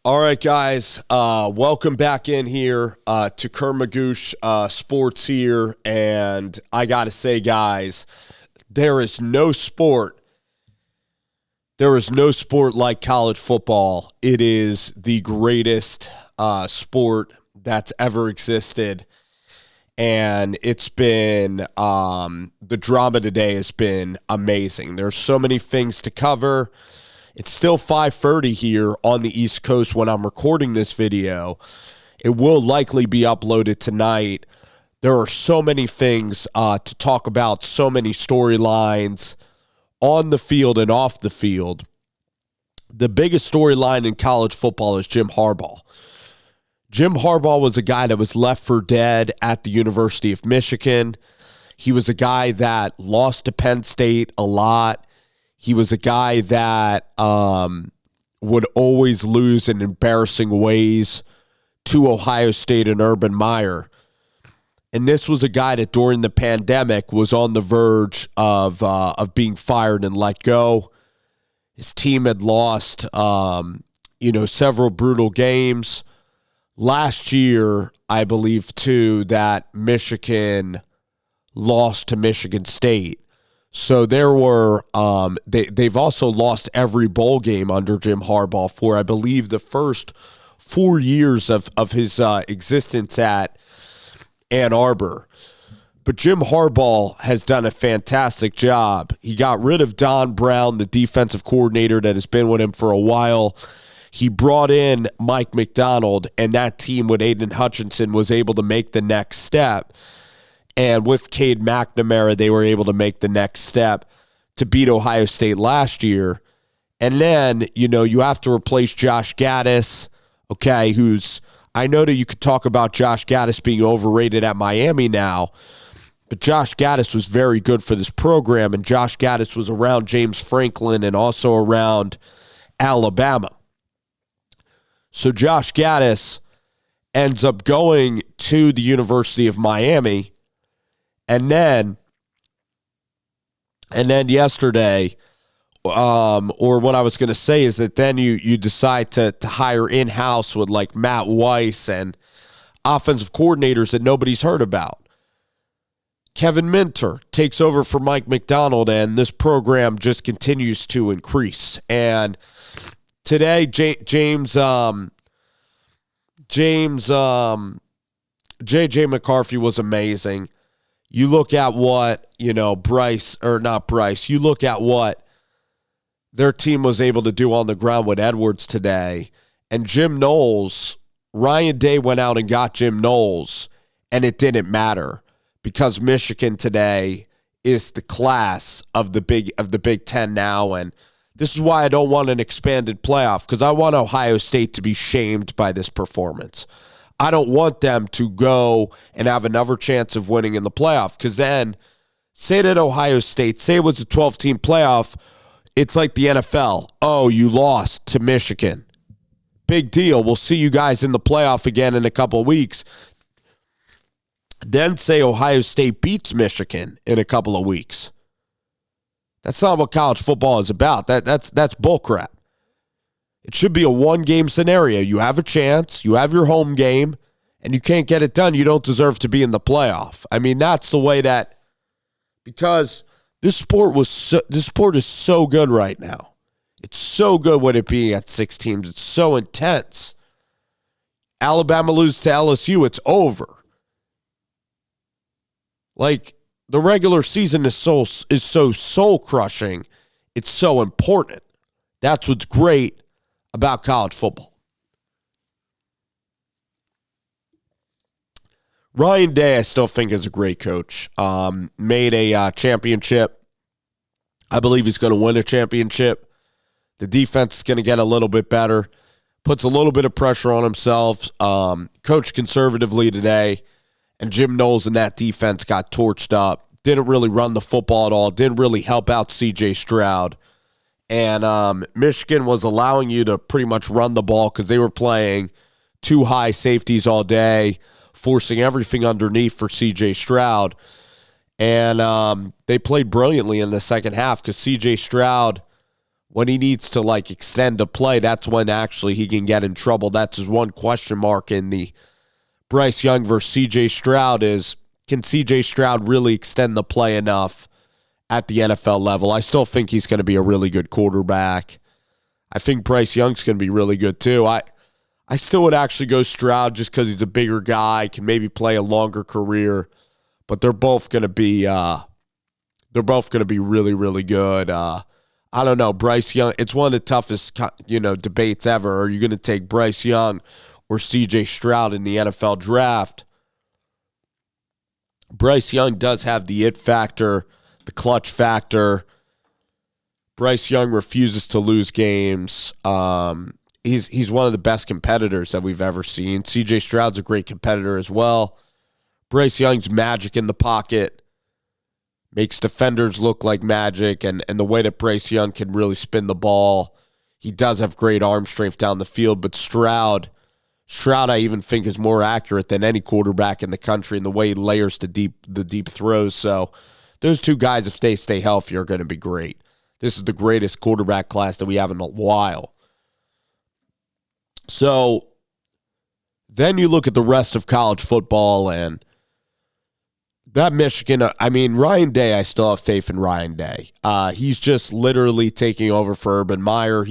All right, guys, welcome back in here to Kermagoosh Sports here, and I got to say, guys, there is no sport like college football. It is the greatest sport that's ever existed, and it's been, the drama today has been amazing. There's so many things to cover. It's still 5:30 here on the East Coast when I'm recording this video. It will likely be uploaded tonight. There are so many things to talk about, so many storylines on the field and off the field. The biggest storyline in college football is Jim Harbaugh. Jim Harbaugh was a guy that was left for dead at the University of Michigan. He was a guy that lost to Penn State a lot. He was a guy that would always lose in embarrassing ways to Ohio State and Urban Meyer. And this was a guy that during the pandemic was on the verge of being fired and let go. His team had lost, several brutal games. Last year, I believe, too, that Michigan lost to Michigan State. So there were, they've also lost every bowl game under Jim Harbaugh for, I believe, the first 4 years of his existence at Ann Arbor. But Jim Harbaugh has done a fantastic job. He got rid of Don Brown, the defensive coordinator that has been with him for a while. He brought in Mike McDonald, and that team with Aiden Hutchinson was able to make the next step. And with Cade McNamara, they were able to make the next step to beat Ohio State last year. And then, you have to replace Josh Gaddis, okay, I know that you could talk about Josh Gaddis being overrated at Miami now, but Josh Gaddis was very good for this program, and Josh Gaddis was around James Franklin and also around Alabama. So Josh Gaddis ends up going to the University of Miami. And then yesterday, or what I was going to say is that then you decide to hire in-house with like Matt Weiss and offensive coordinators that nobody's heard about. Kevin Minter takes over for Mike McDonald, and this program just continues to increase. And today, J.J. McCarthy was amazing. You look at what, you look at what their team was able to do on the ground with Edwards today. And Jim Knowles, Ryan Day went out and got Jim Knowles, and it didn't matter because Michigan today is the class of the Big Ten now. And this is why I don't want an expanded playoff, because I want Ohio State to be shamed by this performance. I don't want them to go and have another chance of winning in the playoff, because then say that Ohio State, say it was a 12-team playoff, it's like the NFL. Oh, you lost to Michigan. Big deal. We'll see you guys in the playoff again in a couple of weeks. Then say Ohio State beats Michigan in a couple of weeks. That's not what college football is about. That's bullcrap. It should be a one-game scenario. You have a chance, you have your home game, and you can't get it done. You don't deserve to be in the playoff. I mean, that's the way that, because this sport is so good right now. It's so good with it being at 6 teams. It's so intense. Alabama loses to LSU, it's over. Like, the regular season is so soul-crushing. It's so important. That's what's great about college football. Ryan Day, I still think, is a great coach. Made a championship. I believe he's going to win a championship. The defense is going to get a little bit better. Puts a little bit of pressure on himself. Coached conservatively today. And Jim Knowles and that defense got torched up. Didn't really run the football at all. Didn't really help out C.J. Stroud. And Michigan was allowing you to pretty much run the ball because they were playing 2 high safeties all day, forcing everything underneath for C.J. Stroud. And they played brilliantly in the second half because C.J. Stroud when he needs to like extend a play, that's when actually he can get in trouble. That's his one question mark in the Bryce Young versus C.J. Stroud is, can C.J. Stroud really extend the play enough at the NFL level? I still think he's going to be a really good quarterback. I think Bryce Young's going to be really good too. I still would actually go Stroud just because he's a bigger guy, can maybe play a longer career, but they're both going to be really, really good. I don't know, Bryce Young. It's one of the toughest, debates ever. Are you going to take Bryce Young or C.J. Stroud in the NFL draft? Bryce Young does have the it factor, the clutch factor. Bryce Young refuses to lose games. He's one of the best competitors that we've ever seen. C.J. Stroud's a great competitor as well. Bryce Young's magic in the pocket, makes defenders look like magic, and the way that Bryce Young can really spin the ball, he does have great arm strength down the field, but Stroud I even think is more accurate than any quarterback in the country in the way he layers the deep throws. So those two guys, if they stay healthy, are going to be great. This is the greatest quarterback class that we have in a while. So then you look at the rest of college football, and that Michigan, Ryan Day, I still have faith in Ryan Day. He's just literally taking over for Urban Meyer.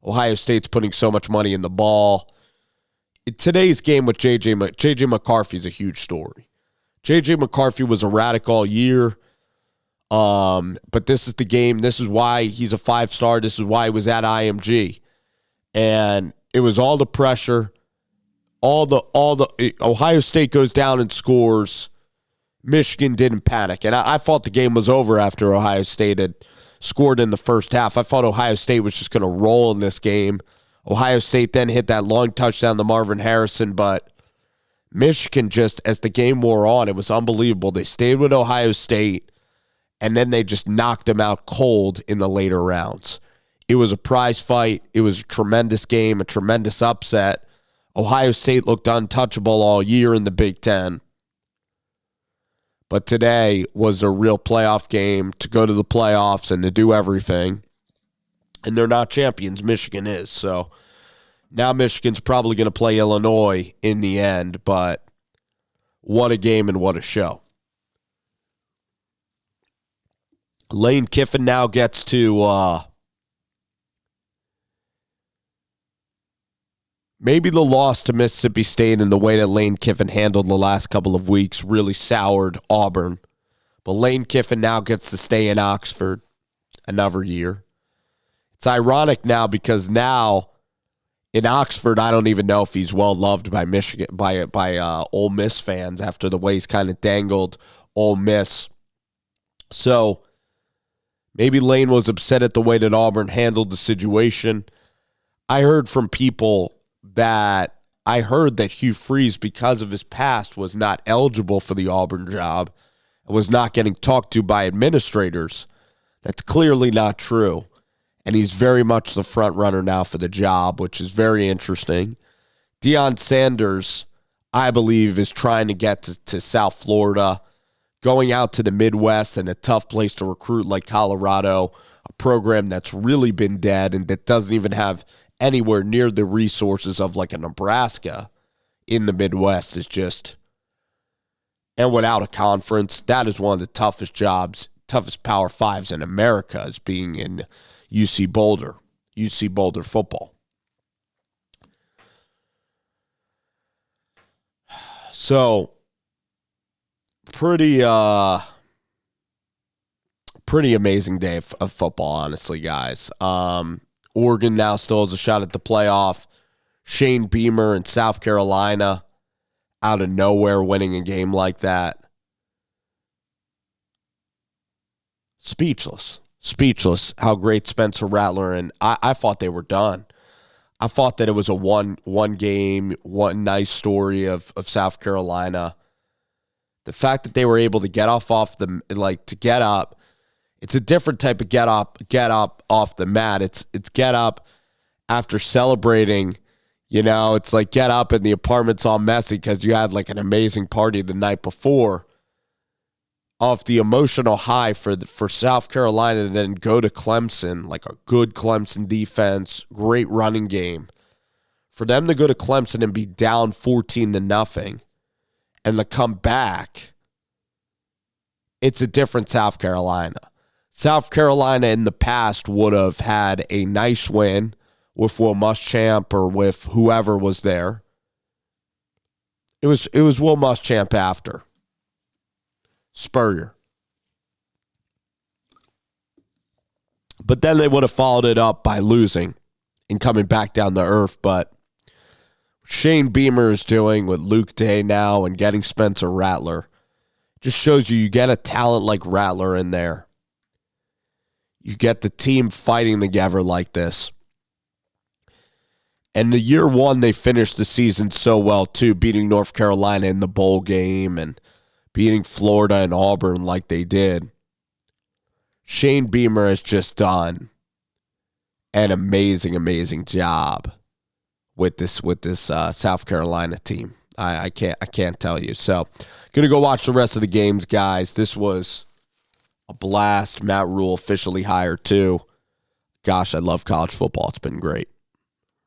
Ohio State's putting so much money in the ball. In today's game with J.J. McCarthy is a huge story. J.J. McCarthy was erratic all year, but this is the game. This is why he's a 5-star. This is why he was at IMG. And it was all the pressure. Ohio State goes down and scores. Michigan didn't panic. And I thought the game was over after Ohio State had scored in the first half. I thought Ohio State was just going to roll in this game. Ohio State then hit that long touchdown to Marvin Harrison, but Michigan just, as the game wore on, it was unbelievable. They stayed with Ohio State, and then they just knocked them out cold in the later rounds. It was a prize fight. It was a tremendous game, a tremendous upset. Ohio State looked untouchable all year in the Big Ten. But today was a real playoff game to go to the playoffs and to do everything. And they're not champions. Michigan is. So now Michigan's probably going to play Illinois in the end. But what a game and what a show. Lane Kiffin now gets to maybe the loss to Mississippi State and the way that Lane Kiffin handled the last couple of weeks really soured Auburn. But Lane Kiffin now gets to stay in Oxford another year. It's ironic now because now in Oxford, I don't even know if he's well loved by Michigan, by Ole Miss fans after the way he's kind of dangled Ole Miss. So maybe Lane was upset at the way that Auburn handled the situation. I heard from people that Hugh Freeze, because of his past, was not eligible for the Auburn job and was not getting talked to by administrators. That's clearly not true. And he's very much the front runner now for the job, which is very interesting. Deion Sanders, I believe, is trying to get to South Florida, going out to the Midwest and a tough place to recruit like Colorado, a program that's really been dead and that doesn't even have anywhere near the resources of like a Nebraska in the Midwest is just, and without a conference, that is one of the toughest jobs, toughest Power Fives in America is being in UC Boulder football. So pretty amazing day of football, honestly, guys. Oregon now still has a shot at the playoff. Shane Beamer in South Carolina out of nowhere winning a game like that. Speechless how great Spencer Rattler, and I thought they were done. I thought that it was a one game, one nice story of South Carolina. The fact that they were able to get to get up. It's a different type of get up off the mat. It's get up after celebrating. It's like get up and the apartment's all messy because you had like an amazing party the night before. of the emotional high for South Carolina and then go to Clemson, like a good Clemson defense, great running game. For them to go to Clemson and be down 14-0 and to come back, it's a different South Carolina. South Carolina in the past would have had a nice win with Will Muschamp or with whoever was there. It was Will Muschamp after Spurrier. But then they would have followed it up by losing and coming back down to earth. But Shane Beamer is doing with Luke Day now and getting Spencer Rattler just shows you get a talent like Rattler in there. You get the team fighting together like this. And the year one, they finished the season so well, too, beating North Carolina in the bowl game and beating Florida and Auburn like they did. Shane Beamer has just done an amazing, amazing job with this South Carolina team. I can't tell you. So, gonna go watch the rest of the games, guys. This was a blast. Matt Rule officially hired too. Gosh, I love college football. It's been great.